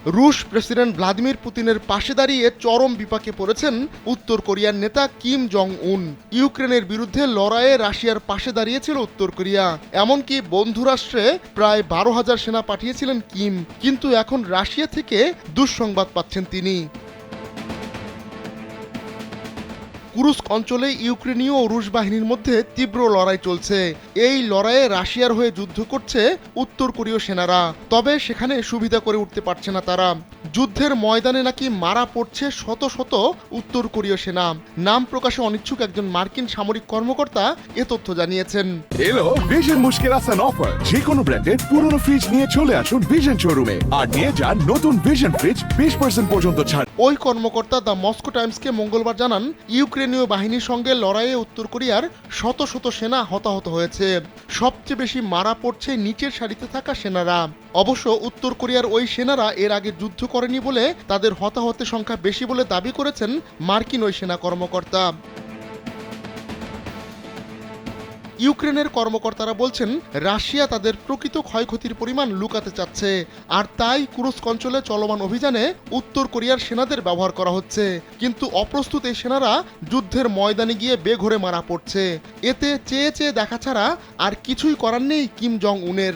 রুশ president Vladimir পুতিনের পাশে দাঁড়িয়ে চরম বিপাকে পড়েছেন উত্তর কোরিয়ার নেতা কিম জং উন। ইউক্রেনের বিরুদ্ধে লড়াইয়ে রাশিয়ার পাশে দাঁড়িয়েছিল উত্তর কোরিয়া, এমনকি বন্ধুরাষ্ট্রে প্রায় 12,000 সেনা পাঠিয়েছিলেন কিম, কিন্তু এখন রাশিয়া থেকে দুঃসংবাদ পাচ্ছেন তিনি। কুরস্ক অঞ্চলে ইউক্রেনীয় ও রুশ বাহিনীর মধ্যে তীব্র লড়াই চলছে। এই লড়াইয়ে রাশিয়ার হয়ে যুদ্ধ করছে উত্তর কোরীয় সেনারা, তবে সেখানে সুবিধা করে উঠতে পারছে না তারা। যুদ্ধের ময়দানে নাকি মারা পড়ছে শত শত উত্তর কোরীয় সেনা। নাম প্রকাশে অনিচ্ছুক একজন মার্কিন সামরিক কর্মকর্তা এ তথ্য জানিয়েছেন। এলো ভিশন মুশকিল আসান অফার। যে কোনো ব্র্যান্ডের পুরনো ফ্রিজ নিয়ে চলে আসুন ভিশন শোরুমে আর নিয়ে যান নতুন ভিশন ফ্রিজ 20% পর্যন্ত ছাড়। ওই কর্মকর্তা দ্য মস্কো টাইমসকে মঙ্গলবার জানান, ইউক্রেনীয় বাহিনীর সঙ্গে লড়াইয়ে উত্তর কোরিয়ার শত শত সেনা হতাহত হয়েছে। সবচেয়ে বেশি মারা পড়ছে নিচের সারিতে থাকা সেনারা। অবশ্য উত্তর কোরিয়ার ওই সেনারা এর আগে যুদ্ধ করেনি বলে তাদের হতাহতের সংখ্যা বেশি বলে দাবি করেছেন মার্কিন ওই সেনা কর্মকর্তা। ইউক্রেনের কর্মকর্তারা বলছেন, রাশিয়া তাদের প্রকৃত ক্ষয়ক্ষতির পরিমাণ লুকাতে চাচ্ছে, আর তাই কুরস্ক অঞ্চলে চলমান অভিযানে উত্তর কোরিয়ার সেনাদের ব্যবহার করা হচ্ছে। কিন্তু অপ্রস্তুত এই সেনারা যুদ্ধের ময়দানে গিয়ে বেঘোরে মারা পড়ছে। এতে চেয়ে চেয়ে দেখা ছাড়া আর কিছুই করার নেই কিম জং উনের।